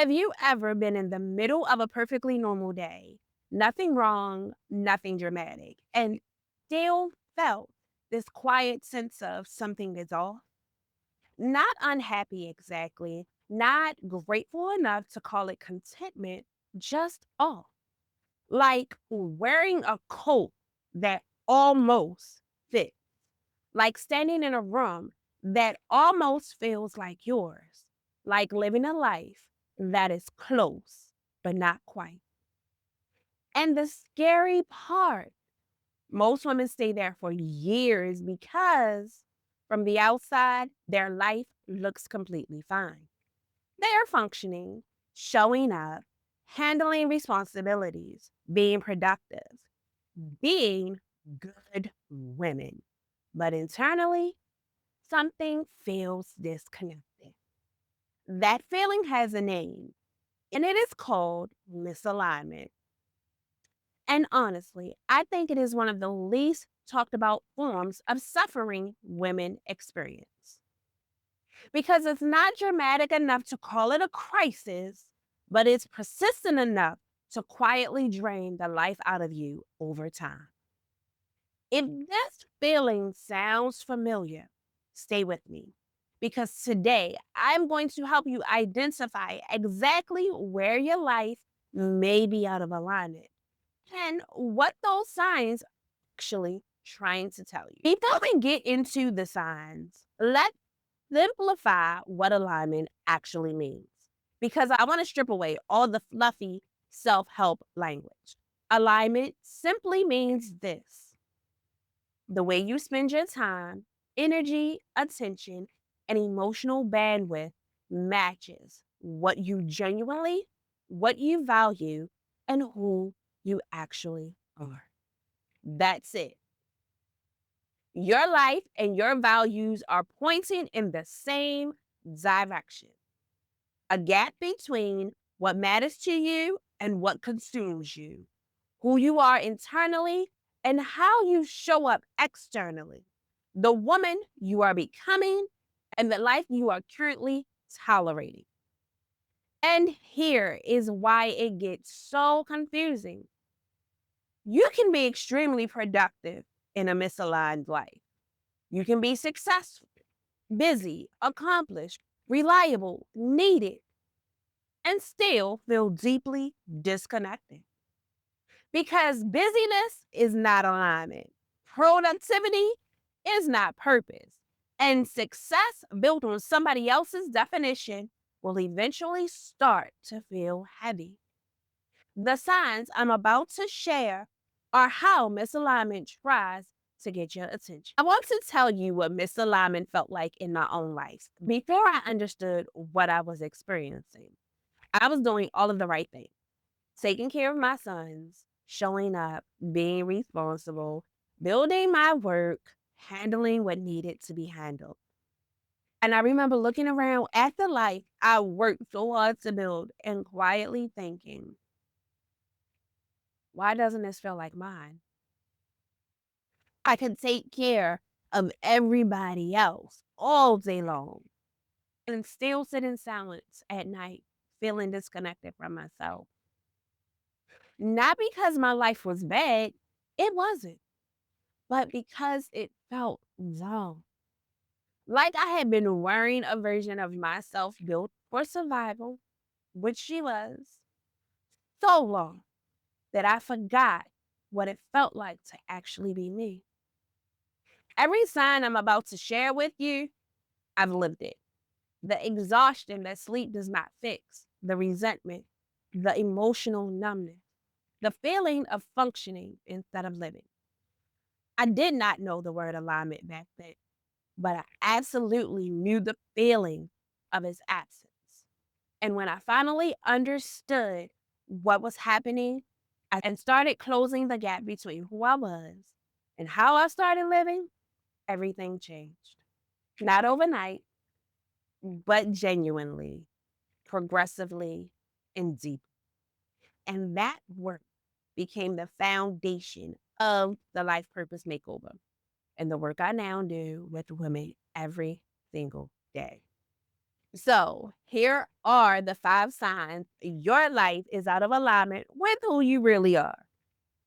Have you ever been in the middle of a perfectly normal day? Nothing wrong, nothing dramatic, and still felt this quiet sense of something is off? Not unhappy exactly, not grateful enough to call it contentment, just off. Like wearing a coat that almost fits, like standing in a room that almost feels like yours, like living a life that is close, but not quite. And the scary part, most women stay there for years because from the outside, their life looks completely fine. They are functioning, showing up, handling responsibilities, being productive, being good women. But internally, something feels disconnected. That feeling has a name, and it is called misalignment. And honestly, I think it is one of the least talked about forms of suffering women experience because it's not dramatic enough to call it a crisis, but it's persistent enough to quietly drain the life out of you over time. If this feeling sounds familiar, stay with me because today I'm going to help you identify exactly where your life may be out of alignment and what those signs actually trying to tell you. Before we get into the signs, let's simplify what alignment actually means because I want to strip away all the fluffy self-help language. Alignment simply means this: the way you spend your time, energy, attention, and emotional bandwidth matches what you genuinely, what you value, and who you actually are. That's it. Your life and your values are pointing in the same direction. A gap between what matters to you and what consumes you, who you are internally, and how you show up externally, the woman you are becoming, and the life you are currently tolerating. And here is why it gets so confusing. You can be extremely productive in a misaligned life. You can be successful, busy, accomplished, reliable, needed, and still feel deeply disconnected. Because busyness is not alignment, productivity is not purpose, and success built on somebody else's definition will eventually start to feel heavy. The signs I'm about to share are how misalignment tries to get your attention. I want to tell you what misalignment felt like in my own life before I understood what I was experiencing. I was doing all of the right things, taking care of my sons, showing up, being responsible, building my work, handling what needed to be handled. And I remember looking around at the life I worked so hard to build and quietly thinking, why doesn't this feel like mine? I can take care of everybody else all day long and still sit in silence at night, feeling disconnected from myself. Not because my life was bad, it wasn't, but because it felt wrong. Like I had been wearing a version of myself built for survival, which she was, so long that I forgot what it felt like to actually be me. Every sign I'm about to share with you, I've lived it. The exhaustion that sleep does not fix, the resentment, the emotional numbness, the feeling of functioning instead of living. I did not know the word alignment back then, but I absolutely knew the feeling of its absence. And when I finally understood what was happening and started closing the gap between who I was and how I started living, everything changed. Not overnight, but genuinely, progressively, and deep. And that work became the foundation of the life purpose makeover and the work I now do with women every single day. So, here are the 5 signs your life is out of alignment with who you really are.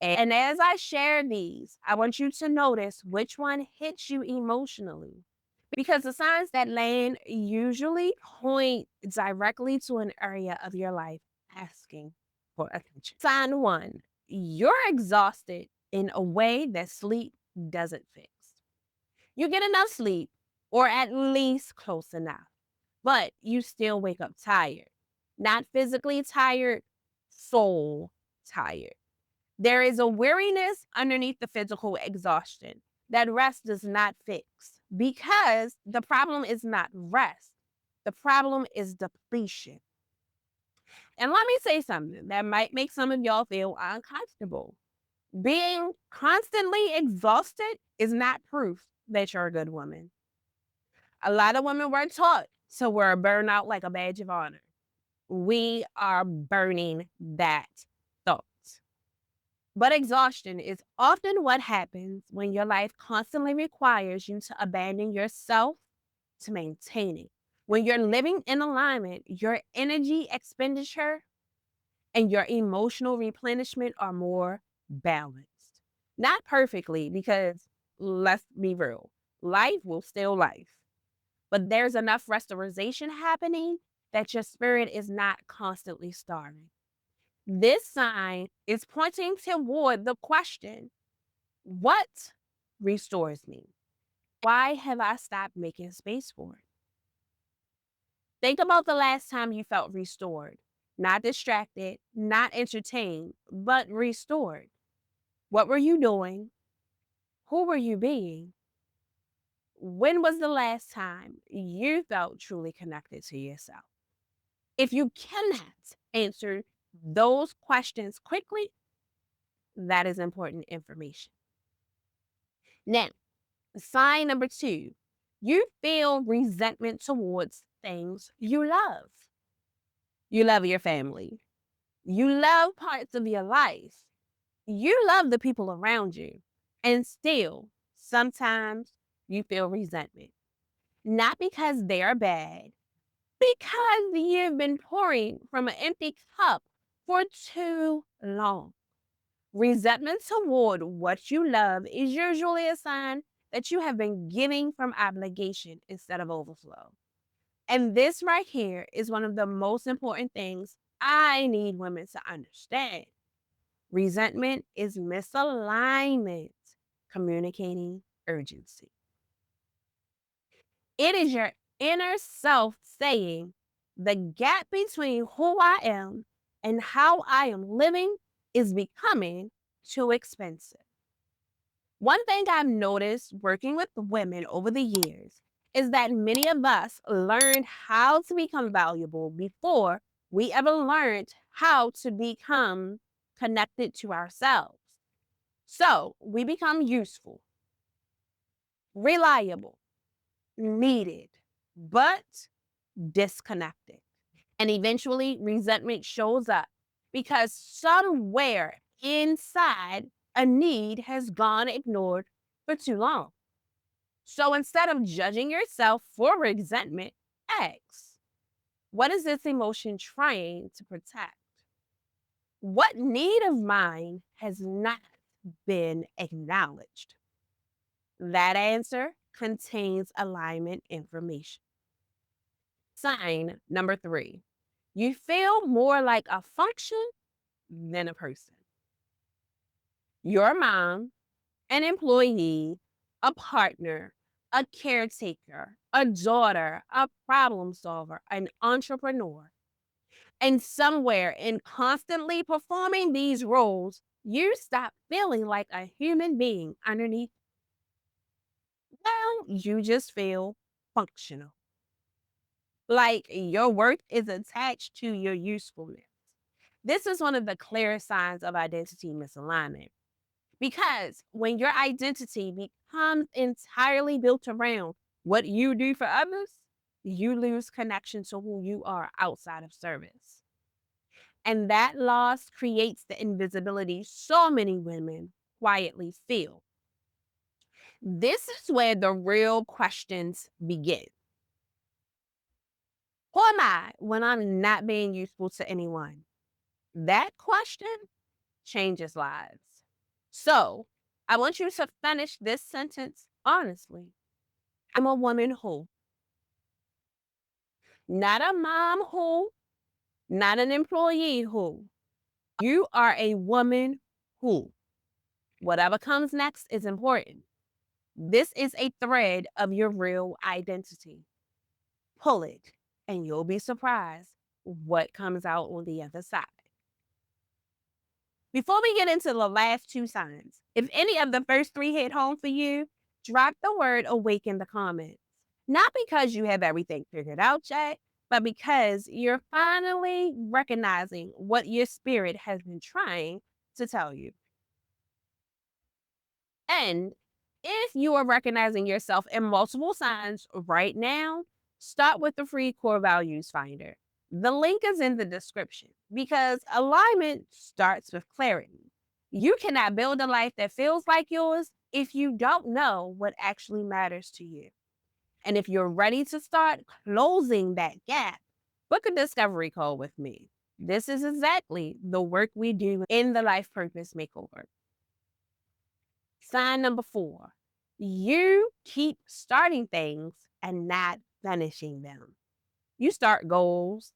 And as I share these, I want you to notice which one hits you emotionally. Because the signs that land usually point directly to an area of your life asking for attention. Sign one, you're exhausted in a way that sleep doesn't fix. You get enough sleep, or at least close enough, but you still wake up tired. Not physically tired, soul tired. There is a weariness underneath the physical exhaustion that rest does not fix because the problem is not rest. The problem is depletion. And let me say something that might make some of y'all feel uncomfortable. Being constantly exhausted is not proof that you're a good woman. A lot of women were taught to wear burnout like a badge of honor. We are burning that thought. But exhaustion is often what happens when your life constantly requires you to abandon yourself to maintain it. When you're living in alignment, your energy expenditure and your emotional replenishment are more balanced. Not perfectly, because let's be real, life will still life. But there's enough restoration happening that your spirit is not constantly starving. This sign is pointing toward the question, what restores me? Why have I stopped making space for it? Think about the last time you felt restored, not distracted, not entertained, but restored. What were you doing? Who were you being? When was the last time you felt truly connected to yourself? If you cannot answer those questions quickly, that is important information. Now, sign number two, you feel resentment towards things you love. You love your family. You love parts of your life. You love the people around you. And still, sometimes you feel resentment. Not because they are bad, because you've been pouring from an empty cup for too long. Resentment toward what you love is usually a sign that you have been giving from obligation instead of overflow. And this right here is one of the most important things I need women to understand. Resentment is misalignment, communicating urgency. It is your inner self saying, the gap between who I am and how I am living is becoming too expensive. One thing I've noticed working with women over the years is that many of us learned how to become valuable before we ever learned how to become connected to ourselves. So we become useful, reliable, needed, but disconnected. And eventually, resentment shows up because somewhere inside, a need has gone ignored for too long. So instead of judging yourself for resentment, ask, what is this emotion trying to protect? What need of mine has not been acknowledged? That answer contains alignment information. Sign number three, you feel more like a function than a person. Your mom, an employee, a partner, a caretaker, a daughter, a problem solver, an entrepreneur. And somewhere in constantly performing these roles, you stop feeling like a human being underneath. Well, you just feel functional. Like your worth is attached to your usefulness. This is one of the clearest signs of identity misalignment. Because when your identity becomes entirely built around what you do for others, you lose connection to who you are outside of service. And that loss creates the invisibility so many women quietly feel. This is where the real questions begin. Who am I when I'm not being useful to anyone? That question changes lives. So I want you to finish this sentence honestly. I'm a woman who, not a mom who, not an employee who. You are a woman who. Whatever comes next is important. This is a thread of your real identity. Pull it, and you'll be surprised what comes out on the other side. Before we get into the last two signs, if any of the first three hit home for you, drop the word awake in the comments. Not because you have everything figured out yet, but because you're finally recognizing what your spirit has been trying to tell you. And if you are recognizing yourself in multiple signs right now, start with the free core values finder. The link is in the description because alignment starts with clarity. You cannot build a life that feels like yours if you don't know what actually matters to you. And if you're ready to start closing that gap, book a discovery call with me. This is exactly the work we do in the Life Purpose Makeover. Sign number 4, you keep starting things and not finishing them. You start goals,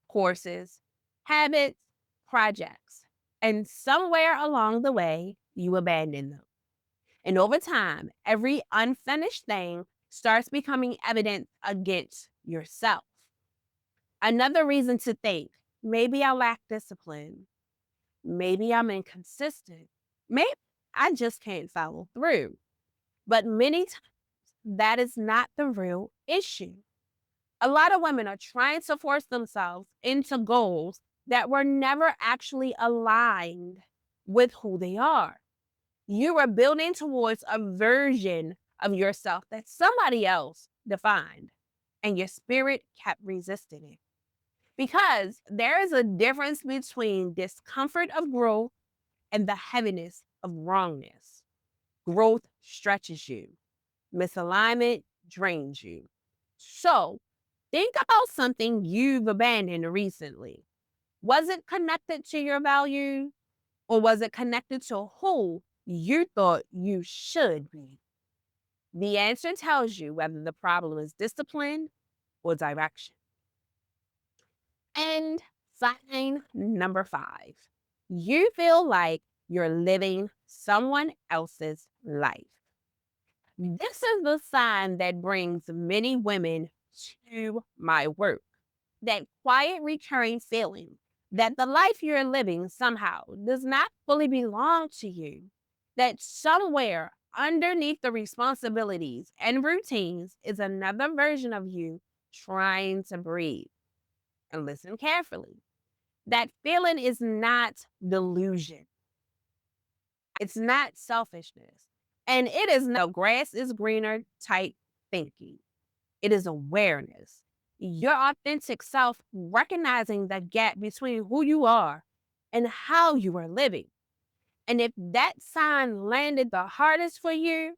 courses, habits, projects, and somewhere along the way, you abandon them. And over time, every unfinished thing starts becoming evidence against yourself. Another reason to think maybe I lack discipline. Maybe I'm inconsistent. Maybe I just can't follow through. But many times, that is not the real issue. A lot of women are trying to force themselves into goals that were never actually aligned with who they are. You are building towards a version of yourself that somebody else defined, and your spirit kept resisting it. Because there is a difference between discomfort of growth and the heaviness of wrongness. Growth stretches you, misalignment drains you. So think about something you've abandoned recently. Was it connected to your values, or was it connected to who you thought you should be? The answer tells you whether the problem is discipline or direction. And sign number 5, you feel like you're living someone else's life. This is the sign that brings many women to my work. That quiet, recurring feeling that the life you're living somehow does not fully belong to you. That somewhere underneath the responsibilities and routines is another version of you trying to breathe. And listen carefully. That feeling is not delusion. It's not selfishness. And it is no grass is greener type thinking. It is awareness. Your authentic self recognizing the gap between who you are and how you are living. And if that sign landed the hardest for you,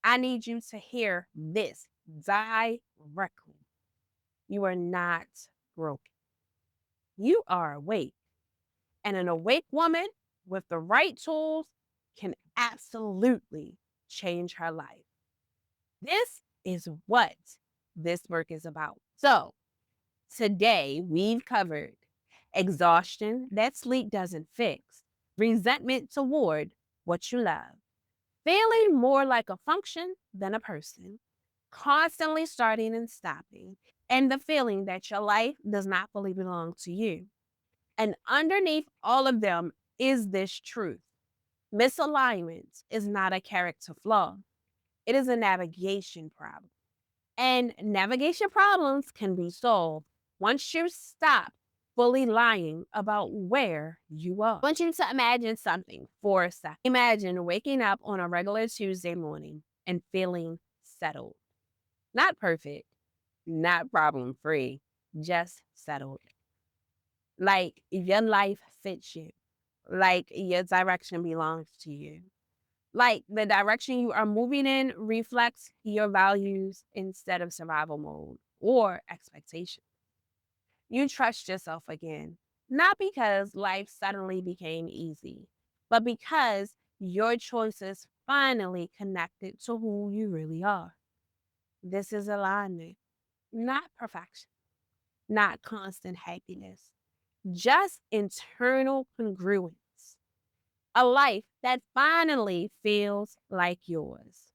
I need you to hear this directly. You are not broken. You are awake. And an awake woman with the right tools can absolutely change her life. This is what this work is about. So, today we've covered exhaustion that sleep doesn't fix, resentment toward what you love, feeling more like a function than a person, constantly starting and stopping, and the feeling that your life does not fully belong to you. And underneath all of them is this truth. Misalignment is not a character flaw. It is a navigation problem. And navigation problems can be solved once you stop fully lying about where you are. I want you to imagine something for a second. Imagine waking up on a regular Tuesday morning and feeling settled. Not perfect, not problem free, just settled. Like your life fits you, like your direction belongs to you. Like the direction you are moving in reflects your values instead of survival mode or expectation. You trust yourself again, not because life suddenly became easy, but because your choices finally connected to who you really are. This is alignment, not perfection, not constant happiness, just internal congruence. A life that finally feels like yours.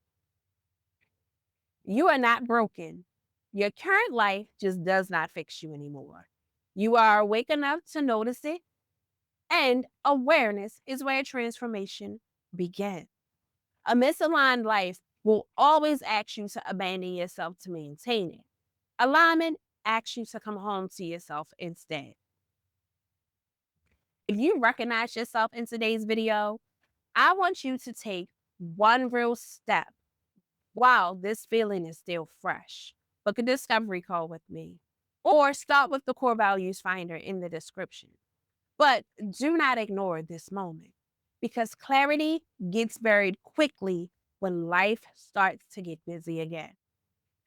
You are not broken. Your current life just does not fix you anymore. You are awake enough to notice it, and awareness is where transformation begins. A misaligned life will always ask you to abandon yourself to maintain it. Alignment asks you to come home to yourself instead. If you recognize yourself in today's video, I want you to take one real step while this feeling is still fresh. Book a discovery call with me or start with the core values finder in the description. But do not ignore this moment because clarity gets buried quickly when life starts to get busy again.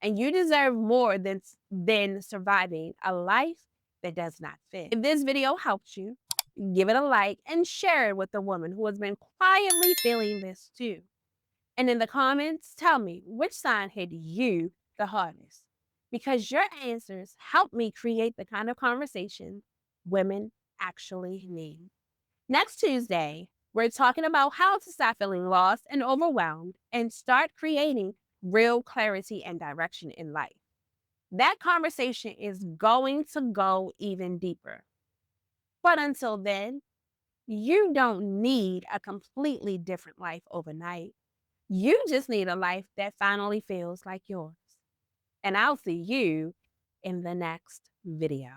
And you deserve more than surviving a life that does not fit. If this video helped you, give it a like and share it with a woman who has been quietly feeling this too. And in the comments, tell me which sign hit you the hardest. Because your answers help me create the kind of conversation women actually need. Next Tuesday, we're talking about how to stop feeling lost and overwhelmed and start creating real clarity and direction in life. That conversation is going to go even deeper. But until then, you don't need a completely different life overnight. You just need a life that finally feels like yours. And I'll see you in the next video.